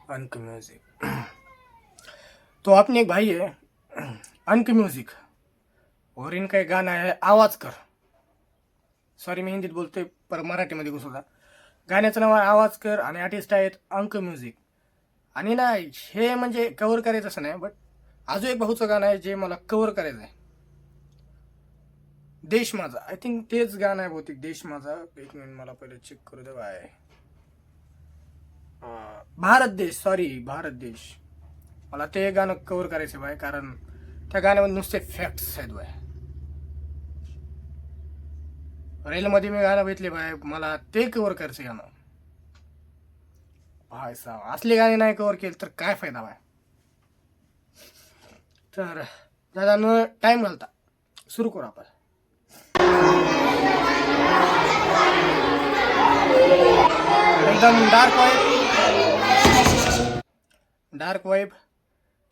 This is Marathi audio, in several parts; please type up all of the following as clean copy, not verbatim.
अंक म्यूजिक। तो अपने एक भाई है अंक म्यूजिक, और इनका एक गाना है आवाज कर। सॉरी मी हिंदीत बोलतोय पर मराठीमध्ये घुसवला। गाण्याचं नाव आहे आवाज कर आणि आर्टिस्ट आहेत अंक म्युझिक। आणि ना हे म्हणजे कव्हर करायचं असं नाही, बट अजून एक भाऊचं गाणं आहे जे मला कव्हर करायचं आहे, देश माझा। आय थिंक तेच गाणं आहे बहुतेक, देश माझा। एक मिनिट मला पहिले चेक करू दे बाय। भारत देश, सॉरी भारत देश। मला ते गाणं कव्हर करायचं बाय, कारण त्या गाण्यामध्ये नुसते फॅक्ट्स आहेत बाय। रेलमध्ये मी गाणं भेटले बाय, मला ते कव्हर करायचं गाणं भाई साहब। असले गाणे नाही कव्हर केले तर काय फायदा बाय। तर दादा न टाइम घालता सुरू करू आपण। एकदम डार्क वाईब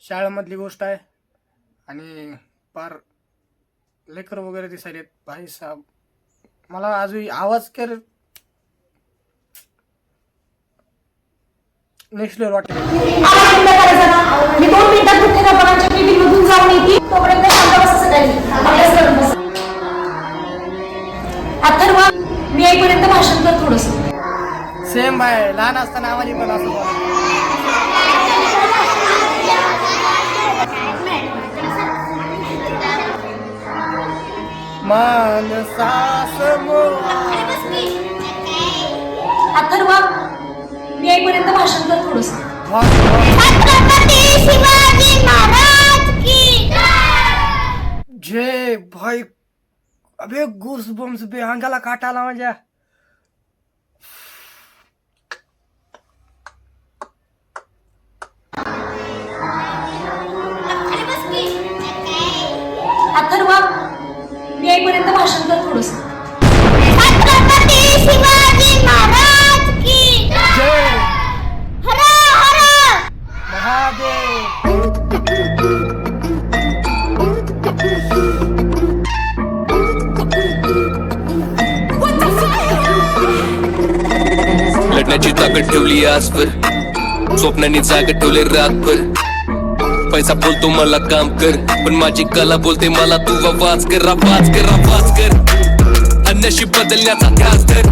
शाळेमधली गोष्ट आहे आणि पार लेकर वगैरे दिसायलेत भाई साहब। मला अजून आवाज कर नेक्स्ट लेवल वाटते। मी 2 मिनिटात मुख्याध्यापकांच्या मीटिंग मधून जाऊन येते, तोपर्यंत शांत बसा सगळ्यांनी, अभ्यास करत बसा। अथर्व, मी ऐकपर्यंत भाषण कर थोडंसं। सेम बाय, लहान असताना आम्हाला पण असं मानसास अथर्व, मी ऐकपर्यंत भाषण कर थोडंसं। छत्रपती शिवाजी महाराज की जय भाई। अबे गूस बम्स बे अंगाला काटा आला माझ्या। अथर्व, मी ऐकपर्यंत भाषण कर थोडंसं। छत्रपती शिवाजी महाराज की जय हर हर महादेव। लढण्याची ताकद ठेवली आजवर, स्वप्नांनी जागा ठेवले रातभर। पैसा बोलतो मला काम कर, पण माझी कला बोलते मला तू आवाज कर, आवाज कर, आवाज कर। अन्नशी बदलण्याचा ध्यास धर,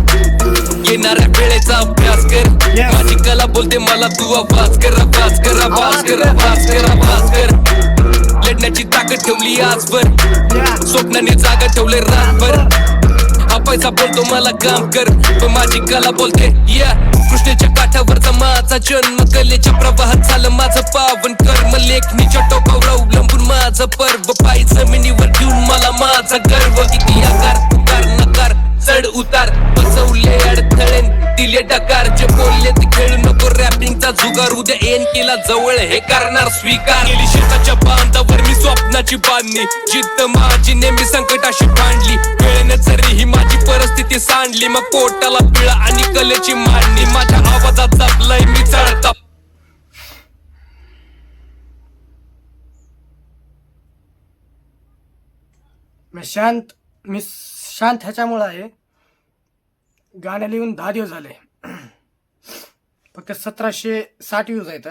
येणाऱ्या वेळेचा अभ्यास कर। माझी कला बोलते मला तू आवाज कर, आवाज कर, आवाज कर, आवाज कर, आवाज कर। लढण्याची ताकद ठेवली आजवर, स्वप्नांनी जागा ठेवले रातभर। हा पैसा बोलतो मला काम कर, पण माझी कला बोलते या। कृष्णेच्या काठावरचा माझा जन्म, कलेच्या प्रवाहात झालं माझं पावन कर्म। लेखणीच्या टोकावर अवलंबून माझं पर्व, पायी जमिनीवर घेऊन मला माझा गर्व। किती आकार उतार नकार चढ उतार, बसवले अडथळे दिले डकार। जे बोलले ते खेळू नको रॅपिंगचा जुगार, उद्या येन केला जवळ हे करणार स्वीकार। गेली शेताच्या बांधावर मी स्वप्नाची बांधणी, जिद्द माझी नेहमी संकटाशी भांडली। वेळेने जरी ही माझी परिस्थिती सांडली, मग पोटाला पिळा आणि कलेची मांडणी। माझ्या आवाजात जपलंय मी चढता। मी शांत ह्याच्यामुळे आहे, गाणं लिहून 10 दिवस झाले, फक्त 1760 व्ह्यूज आहेत।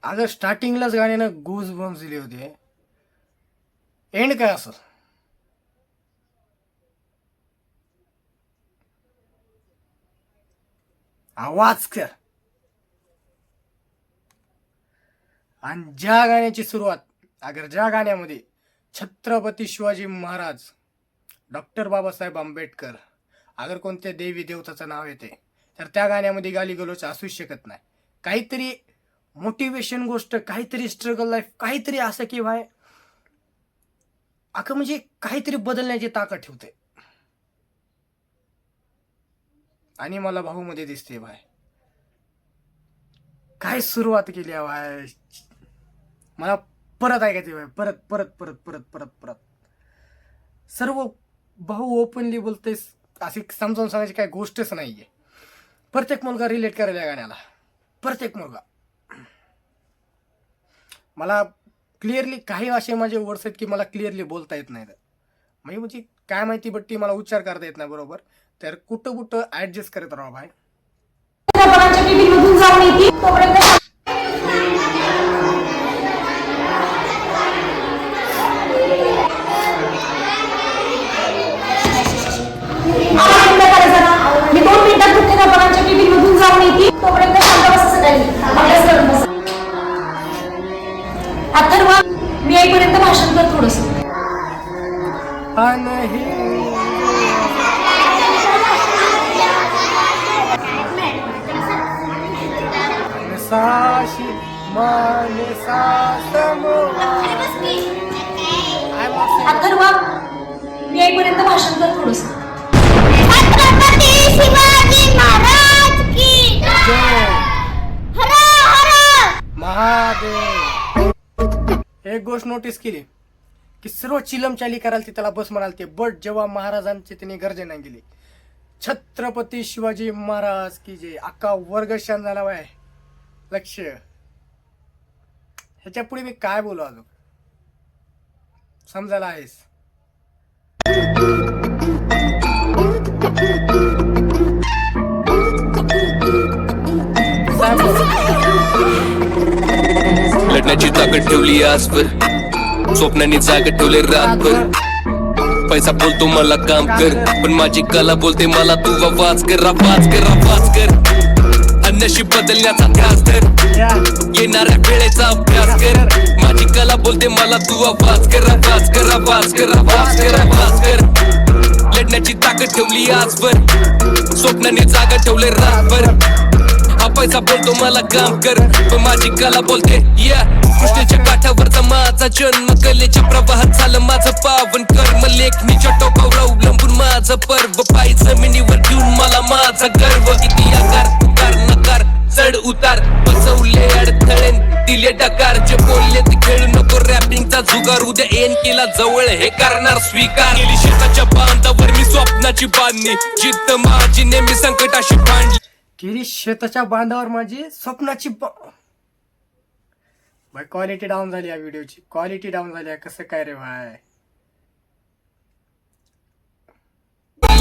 अगं स्टार्टिंगलाच गाण्यानं गूज बम्स दिले होते, एंड काय असं। आवाज कर। आणि ज्या गाण्याची सुरुवात, अगर ज्या गाण्यामध्ये छत्रपती शिवाजी महाराज, डॉक्टर बाबासाहेब आंबेडकर, अगर कोणत्या देवी देवताचं नाव येते, तर त्या गाण्यामध्ये गाली गलोच असूच शकत नाही। काहीतरी मोटिवेशन गोष्ट, काहीतरी स्ट्रगल लाईफ, काहीतरी असं की भाई अगं म्हणजे काहीतरी बदलण्याची ताकद ठेवते। आणि मला भाऊ मध्ये दिसते भाई, काय सुरुवात केली आहे भाई। मला परत ऐकायचे भाई, परत परत परत परत परत परत। सर्व भाऊ ओपनली बोलते, अशी समजावून सांगायची काही गोष्टच नाहीये। प्रत्येक मुलगा रिलेट करायला या गाण्याला, प्रत्येक मुलगा। मला क्लिअरली काही असे माझे वर्ड्स आहेत की मला क्लिअरली बोलता येत नाहीत, म्हणजे काय माहिती, बट ती मला उच्चार करता येत नाही बरोबर। तर कुठं कुठं ऍडजस्ट करत राहा भाई. चित्रपटांच्या टीव्ही मधून जाऊन येते तोपर्यंत आवाज बंद करा जरा. मी 2 मिनिटात चित्रपटांच्या टीव्ही मधून जाऊन येते तोपर्यंत शांत बसा सगळ्यांनी. अभ्यास करत बसा. अथर्व, मी ऐकपर्यंत भाषण कर थोडस. साशी मानसा समोरा. अथर्व, मी ऐकपर्यंत भाषण कर थोडस. छत्रपती शिवाजी महाराज की जय हर हर महादेव. एक गोष्ट नोटीस केली की सर्व चिलम चाली कराल ते त्याला बस म्हणाल ते, बट जेव्हा महाराजांची त्यांनी गर्जना केली छत्रपती शिवाजी महाराज की जे अख्खा वर्ग शान झाला बाय. लक्ष, ह्याच्या पुढे मी काय बोलू अजून समजायला आहेस. लढण्याची ताकद ठेवली आजवर, स्वप्नांनी जागा ठेवले रातभर. पैसा बोलतो मला काम कर, पण माझी कला बोलते मला तू आवाज कर, आवाज कर, आवाज कर. नशीब बदलण्याचा ध्यास धर, येणाऱ्या वेळेचा अभ्यास कर. माझी कला बोलते मला तू आवाज कर, आवाज कर, आवाज कर, आवाज कर, आवाज कर. लढण्याची ताकद ठेवली आजवर, स्वप्नाने जागा ठेवले रातभर. हा पैसा बोलतो मला काम कर, पण माझी कला बोलते या. कृष्णेच्या काठावरचा माझा जन्म, कलेच्या प्रवाहात झालं माझं पावन कर्म. लेखणीच्या टोकावर अवलंबून माझं पर्व, पायी जमिनीवर घेऊन मला माझा गर्व. किती आकार तुकार नकार चढ उतार, बसवले अडथळे दिले डकार. जे बोलले ते खेळू नको रॅपिंगचा जुगार, उद्या एन केला जवळ हे करणार स्वीकार. केली शेताच्या बांधावर मी स्वप्नाची बांधणी, जिद्द माझी नेहमी संकटाशी भांडली. केली शेताच्या बांधावर माझी स्वप्नाची भाई. क्वालिटी डाऊन झाली या व्हिडिओची, क्वालिटी डाऊन झाली आहे. कसं काय रे भाई.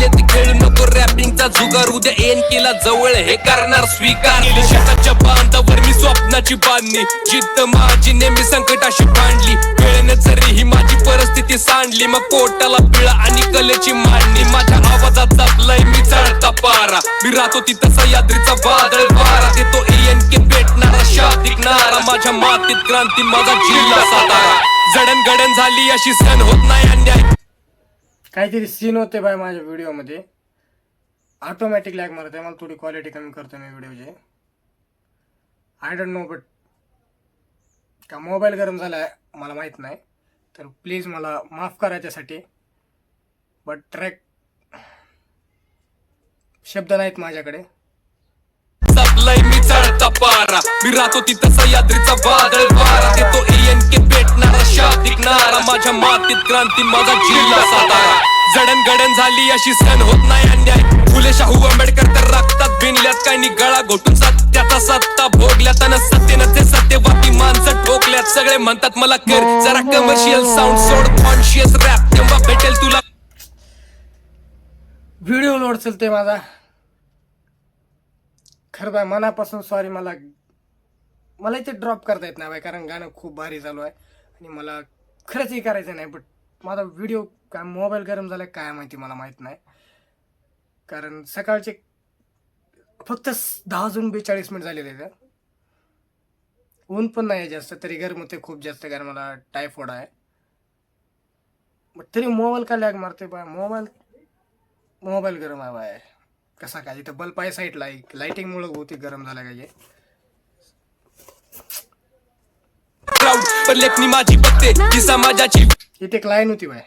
ते खेळू नको रॅपिंगचा जुगार, उद्या एन केला जवळ हे करणार स्वीकार. केली शेताच्या बांधावर मी स्वप्नाची बांधणी, जिद्द माझी नेहमी संकटाशी भांडली. वेळेने जरी ही माझी परिस्थिती सांडली, मग पोटाला पिळा आणि कलेची मांडणी. माझ्या आवाजात जपलाय मी चढता पारा, मी राहतो ती तसा यात्रीचा वादळ वारा. देतो एन के भेटणारा शातिकणारा, माझ्या मातीत क्रांती माझा जिल्हा सातारा. जडणघडण झाली अशी सण होत नाही अन्याय. काहीतरी सीन होते बाय माझ्या व्हिडिओमध्ये, ऑटोमॅटिक लॅग मारते. मला थोडी क्वालिटी कमी करतो मी व्हिडिओची. आय डोंट नो, बट का मोबाईल गरम झाला आहे मला माहीत नाही, तर प्लीज मला माफ करा त्यासाठी. बट ट्रॅक शब्द नाहीत माझ्याकडे. जपलाय मी चढता पारा, मी राहतो ती तसा यात्रीचा वादळ वारा. देतो एन के भेटणारा शातिकणारा, माझ्या मातीत क्रांती माझा जिल्हा सातारा. जडणघडण झाली अशी सण होत नाही अन्याय. फुले शाहू आंबेडकर तर रक्तात भिनल्यात, काही नि गळा घोटून सत्याचा सत्ता भोगल्यात. आणि सत्तेनं ते सत्यवादी माणसं ठोकल्यात. सगळे म्हणतात मला कर जरा कमर्शियल साऊंड सोड, कॉन्शियस रॅप तेव्हा भेटेल तुला. व्हिडिओ लोड चलते माझा, खरं बाय मनापासून सॉरी. मला इथे ड्रॉप करता येत नाही बाय, कारण गाणं खूप भारी चालू आहे आणि मला खरंचही करायचं नाही. बट माझा व्हिडिओ काय मोबाईल गरम झाला काय माहिती, मला माहीत नाही. कारण सकाळचे फक्त 10:42 झालेले आहेत. ऊन पण नाही जास्त, तरी गरम होते खूप जास्त, कारण मला टायफॉइड आहे. बट तरी मोबाईल का लॅग मारते बाय. मोबाईल गरम आहे बाय. कसा काय इथं बल्ब आहे साईडला, लाइटिंगमुळे बहुतेक गरम झाला काय. पण लेखणी माझी बघते की समाजाची. इथे एक लाईन होती बाय,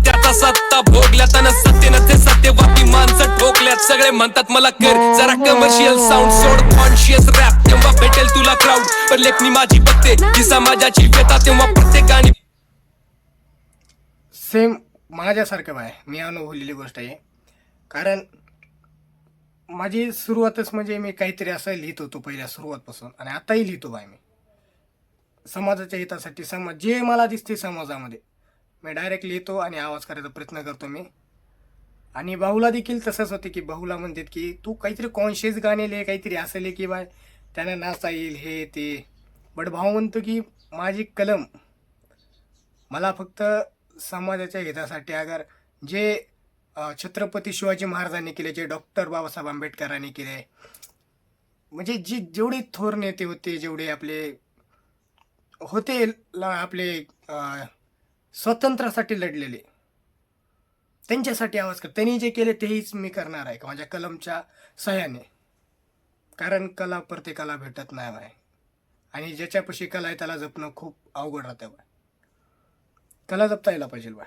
त्याचा सत्ता भोगल्यात आणि सत्तेनं ते सत्यवादी माणसं ठोकल्यात. सगळे म्हणतात मला कर जरा कमर्शियल साऊंड सोड, कॉन्शियस रॅप तेव्हा भेटेल तुला क्राऊड. पण लेखणी माझी बघते की समाजाची व्यथा, तेव्हा प्रत्येकाने सेम माझ्यासारखं बाय. मी अनुभवलेली गोष्ट आहे. कारण माझी सुरुवातच म्हणजे मी काहीतरी असं लिहित होतो पहिल्या सुरुवातपासून, आणि आताही लिहितो बाय मी. समाजाच्या हितासाठी जे मला दिसते समाजामध्ये मी डायरेक्टली येतो आणि आवाज करायचा प्रयत्न करतो मी. आणि भाऊला देखील तसंच होते की भाऊला म्हणतात की तू काहीतरी कॉन्शियस गाणे लिहे, काहीतरी असं लिहे की बाय त्यानं नाचता येईल हे ते. बट भाऊ म्हणतो की माझी कलम मला फक्त समाजाच्या हितासाठी अगर जे छत्रपती शिवाजी महाराजांनी केले, जे डॉक्टर बाबासाहेब आंबेडकरांनी केले, म्हणजे जेवढे थोर नेते होते, जेवढे आपले होते आपले स्वातंत्र्यासाठी लढलेले, त्यांच्यासाठी आवाज कर. त्यांनी जे केले तेच मी करणार आहे माझ्या कलमच्या सहाय्याने. कारण कला प्रत्येकाला भेटत नाही बाय, आणि ज्याच्यापाशी कला आहे त्याला जपणं खूप अवघड राहतं बाय. कला जपता यायला पाहिजे बाय.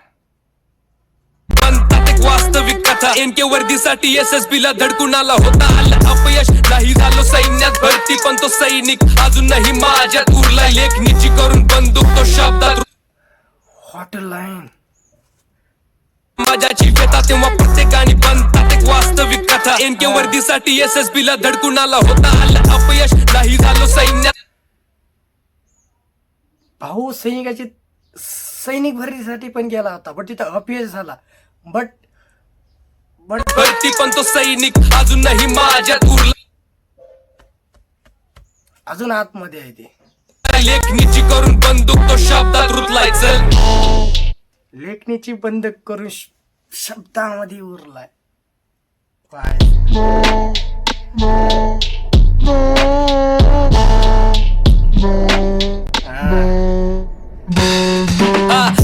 म्हणतात एक वास्तविक कथा, एनके वर्दीसाठी SSB ला धडकून आला होता. आलं अपयश, नाही झालो सैन्यात भरती, पण तो सैनिक अजूनही माझ्यात उरला. लेखणीची करून बंदूक तो शब्दात हॉट लाईन माझ्याची व्यथा, तेव्हा प्रत्येकाने बनतात एक वास्तविक कथा. एनके वर्दीसाठी SSB ला धडकून आला होता. आलं अपयश, नाही झालो सैन्यात. भाऊ सैनिक भरतीसाठी पण गेला होता, बट तिथं अपयश झाला. बट भरती पण तो सैनिक अजूनही माझ्यात उरला. अजून आतमध्ये आहे ते. लेखणीची करून बंदूक तो शब्दात रुतलाय. चल लेखणीची बंद करून शब्दामध्ये उरलाय बाय.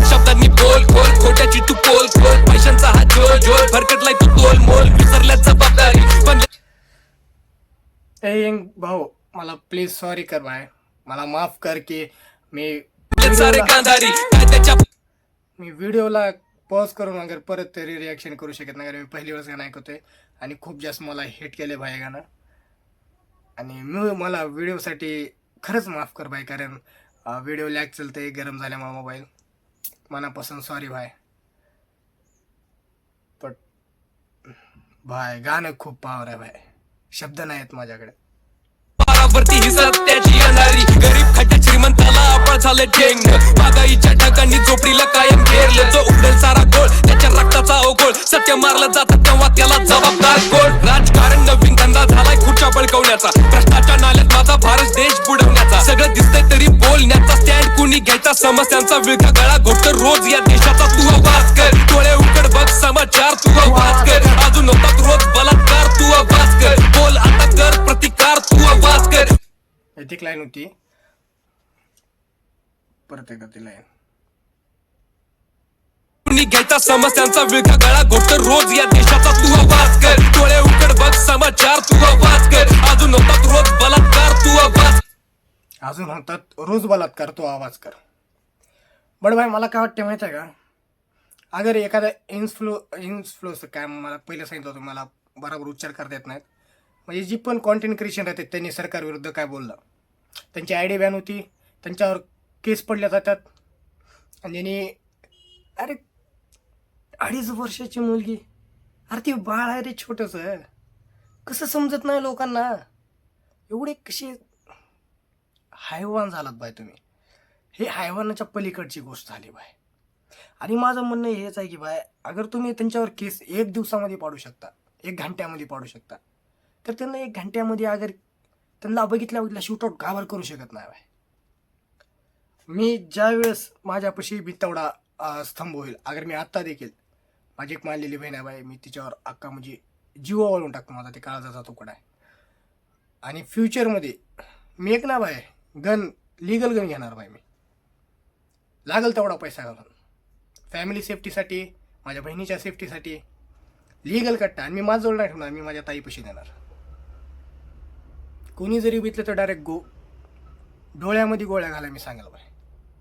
शब्दांनी बोल खोल, खोट्याची तू पोल खोल, पैशांचा हा जोर जोर, भरकटलाय तू तोल मोल, विसरल्या जबाबदारी पण. भाऊ मला प्लीज सॉरी कर बाय, मला माफ कर की मी सारे गांधारी काय त्याच्या. मी व्हिडिओला पॉज करून अगर परत तरी रिॲक्शन करू शकत नाही, कारण मी पहिली वेळेस गाणं ऐकतोय आणि खूप जास्त मला हिट केले भाई गाणं. आणि मला व्हिडिओसाठी खरंच माफ कर भाई, कारण व्हिडिओ लॅग चलते गरम झाल्यामुळे मोबाईल. मनापासून सॉरी भाई. पण भाई गाणं खूप पावर आहे भाई, शब्द नाही आहेत माझ्याकडे. पारावरती ही सत्याची येणारी, गरीब खड्ड्यात श्रीमंताला आपण झाले ठेंग. महागाईच्या ढगांनी झोपडीला कायम घेरलं, जो उडेल सारा गोळ त्याच्या रक्ताचा अवघोळ. सत्य मारलं जातं तेव्हा त्याला जबाबदार कोण. राजकारण नवीन धंदा झालाय खुर्च्या बळकवण्याचा, भ्रष्टाच्या नाल्यात माझा भारत देश बुडवण्याचा. सगळं दिसतंय तरी बोलण्याचा स्टँड कुणी घ्यायचा, समस्यांचा विळखा गळा घोटतो रोज या देशाचा. तू आवाज कर, डोळे उघड बघ समाचार, तू आवाज कर. अजून होतात रोज बलात्कार, तू आवाज कर. बोल आता कर प्रतिकार, तू आवाज कर. एक लाईन होती, परत एकदा ती लाईन. कुणी घ्यायचा समस्यांचा विळखा गळा घोटतो रोज या देशाचा. तू आवाज कर, डोळे उघड बघ समाचार, तू आवाज कर. अजून होतात रोज बलात्कार, तू आवाज. अजून होतात रोज बलात्कार, तू आवाज कर. बट भाई मला काय वाटतं माहिती आहे का, अगर एखादा इन्फ्लुएन्सर काय, मला पहिलं सांगितलं होतं मला बरोबर उच्चार करता येत नाहीत, म्हणजे जी पण कॉन्टेंट क्रिएशन राहते त्यांनी सरकारविरुद्ध काय बोललं, त्यांची आयडी बॅन होती, त्यांच्यावर केस पडल्या जातात. आणि त्यांनी अरे 2.5 वर्षाची मुलगी, अरे ती बाळ आहे रे छोटंसं, कसं समजत नाही लोकांना. एवढे कसे हैवान झालात बाय तुम्ही. हे हैवानाच्या पलीकडची गोष्ट झाली बाय. आणि माझं म्हणणं हेच आहे की बाय, अगर तुम्ही त्यांच्यावर केस 1 दिवसामध्ये पाडू शकता, 1 घंट्यामध्ये पाडू शकता, तर त्यांना 1 घंट्यामध्ये अगर त्यांना बघितल्या शूटआउट गावर करू शकत नाही बाय. मी ज्यावेळेस माझ्यापाशी बितवडा स्तंभ होईल, अगर मी आत्ता देखील, माझी एक मानलेली बहीण आहे बाय, मी तिच्यावर अक्का म्हणजे जीव वळून टाकतो, माझा ते काळजाचा तुकडा आहे. आणि फ्युचरमध्ये मी एक ना बाय लीगल गन घेणार बाय, मी लागल तेवढा पैसा घालून फॅमिली सेफ्टीसाठी, माझ्या बहिणीच्या सेफ्टीसाठी लीगल कट्टा. आणि मी माझं जवळ नाही ठेवणार, मी माझ्या ताईपाशी देणार. कोणी जरी बितलं तर डायरेक्ट डोळ्यामध्ये गोळ्या घाला, मी सांगाल बाय.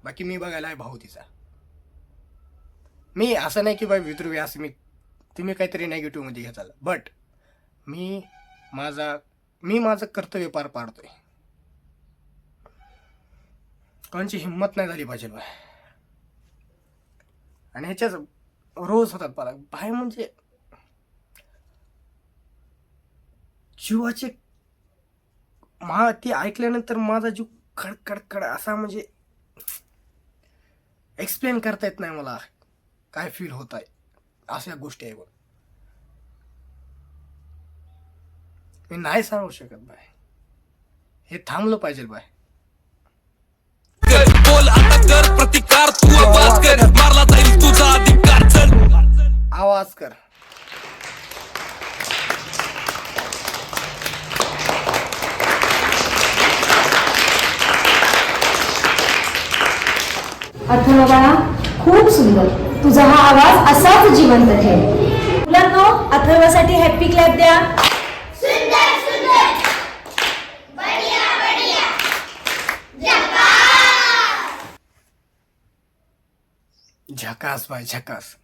बाकी मी बघायला आहे भाऊ तिचा. मी असं नाही की बाय विद्रुवी असं तुम्ही काहीतरी नेगेटिव्हमध्ये घ्याल, बट मी माझं कर्तव्य पार पाडतोय. कोणाची हिंमत नाही झाली पाहिजे बाय. आणि ह्याच्याच रोज होतात मला बाय, म्हणजे जीवाचे ते ऐकल्यानंतर माझा जीव खडखडखड असा, म्हणजे एक्सप्लेन करता येत नाही मला काय फील होत आहे. अशा गोष्टी आहे बघ, मी नाही सांगू शकत बाय. हे थांबलं पाहिजे बाय. बोल आता कर प्रतिकार, तू आवाज कर, मारला जाईल तुझा अधिकार. चल आवाज कर. अथर्व बाळा, खूप सुंदर. तुझा हा आवाज असाच जिवंत ठेव. मुलांनो, अथर्वसाठी हॅपी क्लॅप द्या. सुंदर सुंदर बढिया बढिया झकास. झकास बाय झकास.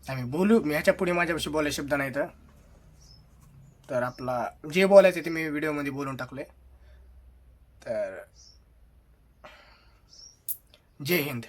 आम्ही बोलू, मी ह्याच्या पुढे माझ्यापाशी बोलायचे शब्द नाही तर आपला जे बोलायचं ते मी व्हिडिओमध्ये बोलून टाकले. तर जय हिंद.